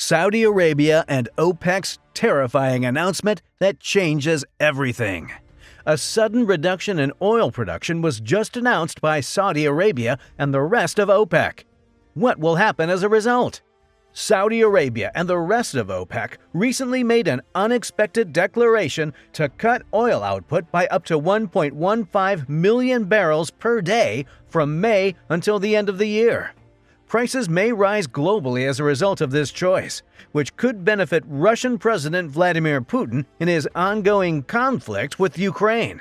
Saudi Arabia and OPEC's terrifying announcement that changes everything. A sudden reduction in oil production was just announced by Saudi Arabia and the rest of OPEC. What will happen as a result? Saudi Arabia and the rest of OPEC recently made an unexpected declaration to cut oil output by up to 1.15 million barrels per day from May until the end of the year. Prices may rise globally as a result of this choice, which could benefit Russian President Vladimir Putin in his ongoing conflict with Ukraine.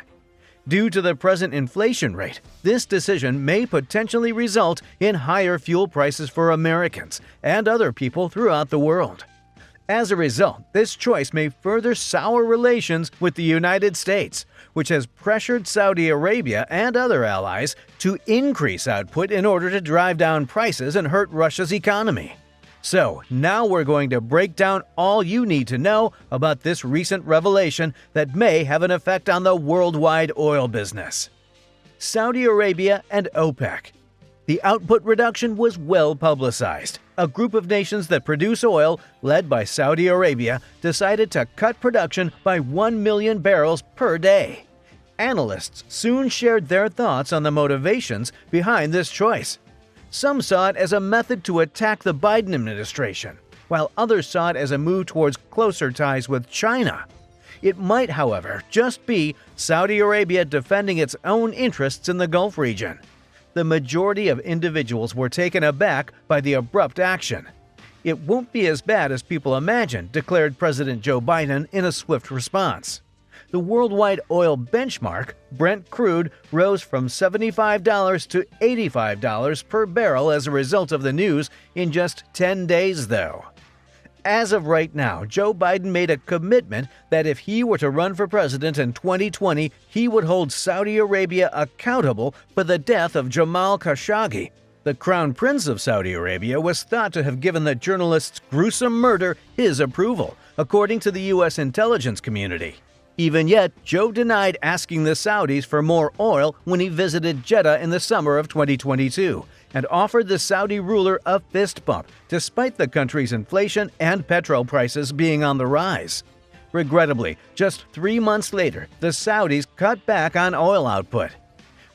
Due to the present inflation rate, this decision may potentially result in higher fuel prices for Americans and other people throughout the world. As a result, this choice may further sour relations with the United States, which has pressured Saudi Arabia and other allies to increase output in order to drive down prices and hurt Russia's economy. So, now we're going to break down all you need to know about this recent revelation that may have an effect on the worldwide oil business. Saudi Arabia and OPEC. The output reduction was well publicized. A group of nations that produce oil, led by Saudi Arabia, decided to cut production by 1 million barrels per day. Analysts soon shared their thoughts on the motivations behind this choice. Some saw it as a method to attack the Biden administration, while others saw it as a move towards closer ties with China. It might, however, just be Saudi Arabia defending its own interests in the Gulf region. The majority of individuals were taken aback by the abrupt action. "It won't be as bad as people imagine," declared President Joe Biden in a swift response. The worldwide oil benchmark, Brent crude, rose from $75 to $85 per barrel as a result of the news in just 10 days, though. As of right now, Joe Biden made a commitment that if he were to run for president in 2020, he would hold Saudi Arabia accountable for the death of Jamal Khashoggi. The Crown Prince of Saudi Arabia was thought to have given the journalist's gruesome murder his approval, according to the U.S. intelligence community. Even yet, Joe denied asking the Saudis for more oil when he visited Jeddah in the summer of 2022 and offered the Saudi ruler a fist bump despite the country's inflation and petrol prices being on the rise. Regrettably, just 3 months later, the Saudis cut back on oil output.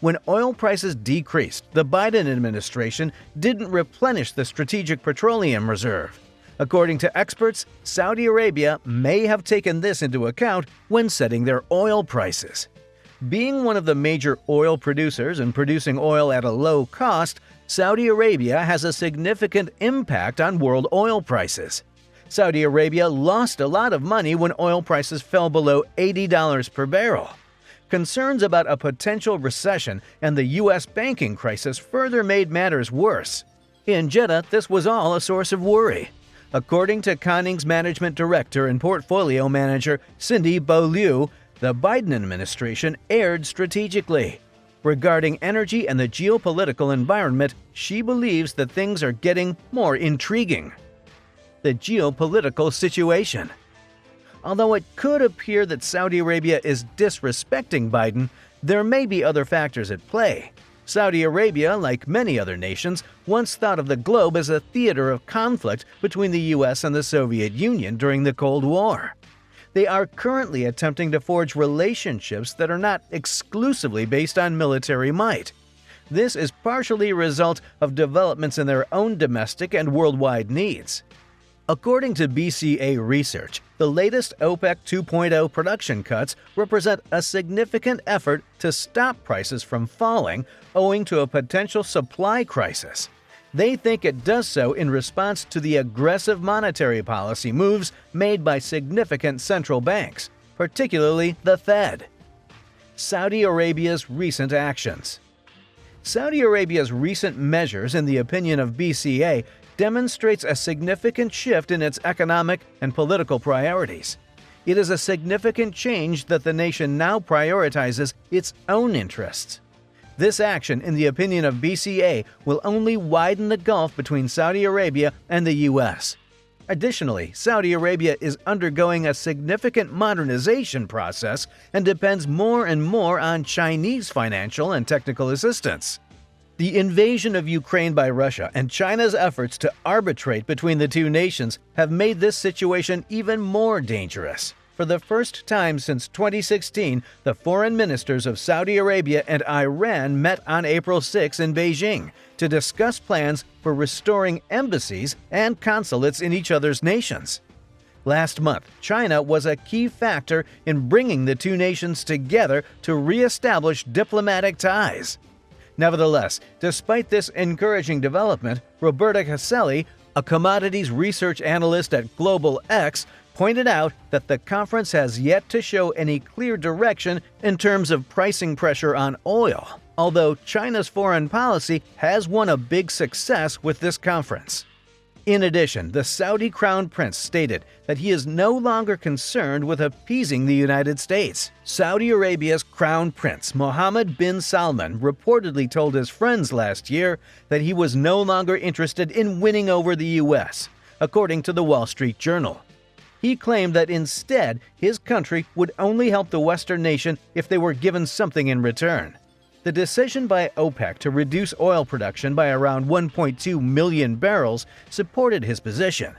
When oil prices decreased, the Biden administration didn't replenish the Strategic Petroleum Reserve. According to experts, Saudi Arabia may have taken this into account when setting their oil prices. Being one of the major oil producers and producing oil at a low cost, Saudi Arabia has a significant impact on world oil prices. Saudi Arabia lost a lot of money when oil prices fell below $80 per barrel. Concerns about a potential recession and the U.S. banking crisis further made matters worse. In Jeddah, this was all a source of worry. According to Conning's management director and portfolio manager Cindy Beaulieu, the Biden administration erred strategically. Regarding energy and the geopolitical environment, she believes that things are getting more intriguing. The geopolitical situation. Although it could appear that Saudi Arabia is disrespecting Biden, there may be other factors at play. Saudi Arabia, like many other nations, once thought of the globe as a theater of conflict between the U.S. and the Soviet Union during the Cold War. They are currently attempting to forge relationships that are not exclusively based on military might. This is partially a result of developments in their own domestic and worldwide needs. According to BCA research, the latest OPEC 2.0 production cuts represent a significant effort to stop prices from falling owing to a potential supply crisis. They think it does so in response to the aggressive monetary policy moves made by significant central banks, particularly the Fed. Saudi Arabia's recent actions. Saudi Arabia's recent measures, in the opinion of BCA, demonstrates a significant shift in its economic and political priorities. It is a significant change that the nation now prioritizes its own interests. This action, in the opinion of BCA, will only widen the gulf between Saudi Arabia and the U.S. Additionally, Saudi Arabia is undergoing a significant modernization process and depends more and more on Chinese financial and technical assistance. The invasion of Ukraine by Russia and China's efforts to arbitrate between the two nations have made this situation even more dangerous. For the first time since 2016, the foreign ministers of Saudi Arabia and Iran met on April 6 in Beijing to discuss plans for restoring embassies and consulates in each other's nations. Last month, China was a key factor in bringing the two nations together to re-establish diplomatic ties. Nevertheless, despite this encouraging development, Roberta Caselli, a commodities research analyst at Global.X, pointed out that the conference has yet to show any clear direction in terms of pricing pressure on oil, although China's foreign policy has won a big success with this conference. In addition, the Saudi Crown Prince stated that he is no longer concerned with appeasing the United States. Saudi Arabia's Crown Prince Mohammed bin Salman reportedly told his friends last year that he was no longer interested in winning over the U.S., according to the Wall Street Journal. He claimed that instead, his country would only help the Western nation if they were given something in return. The decision by OPEC to reduce oil production by around 1.2 million barrels supported his position.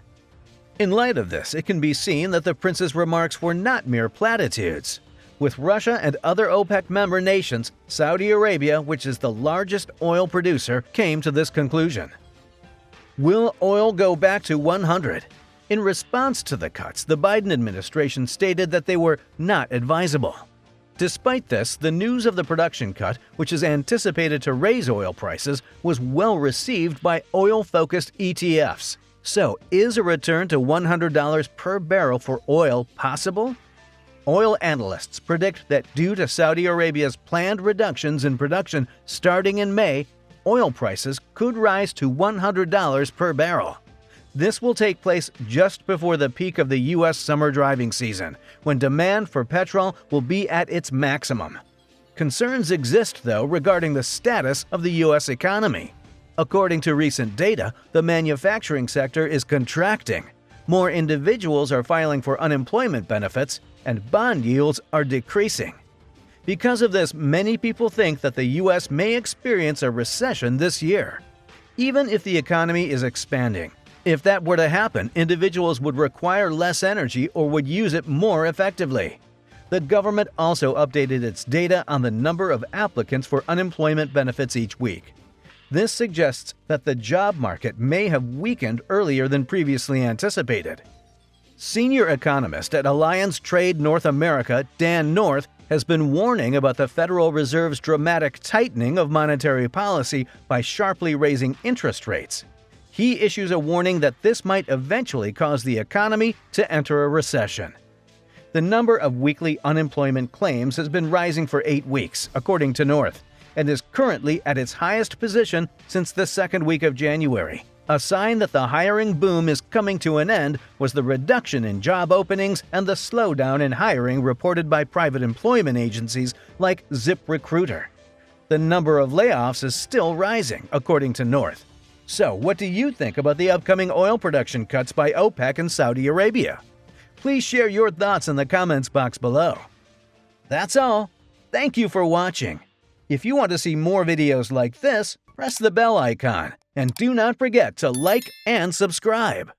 In light of this, it can be seen that the prince's remarks were not mere platitudes. With Russia and other OPEC member nations, Saudi Arabia, which is the largest oil producer, came to this conclusion. Will oil go back to 100? In response to the cuts, the Biden administration stated that they were not advisable. Despite this, the news of the production cut, which is anticipated to raise oil prices, was well received by oil-focused ETFs. So, is a return to $100 per barrel for oil possible? Oil analysts predict that due to Saudi Arabia's planned reductions in production starting in May, oil prices could rise to $100 per barrel. This will take place just before the peak of the U.S. summer driving season, when demand for petrol will be at its maximum. Concerns exist, though, regarding the status of the U.S. economy. According to recent data, the manufacturing sector is contracting. More individuals are filing for unemployment benefits, and bond yields are decreasing. Because of this, many people think that the U.S. may experience a recession this year, even if the economy is expanding. If that were to happen, individuals would require less energy or would use it more effectively. The government also updated its data on the number of applicants for unemployment benefits each week. This suggests that the job market may have weakened earlier than previously anticipated. Senior economist at Alliance Trade North America, Dan North, has been warning about the Federal Reserve's dramatic tightening of monetary policy by sharply raising interest rates. He issues a warning that this might eventually cause the economy to enter a recession. The number of weekly unemployment claims has been rising for 8 weeks, according to North, and is currently at its highest position since the second week of January. A sign that the hiring boom is coming to an end was the reduction in job openings and the slowdown in hiring reported by private employment agencies like ZipRecruiter. The number of layoffs is still rising, according to North. So, what do you think about the upcoming oil production cuts by OPEC and Saudi Arabia? Please share your thoughts in the comments box below. That's all. Thank you for watching. If you want to see more videos like this, press the bell icon and do not forget to like and subscribe.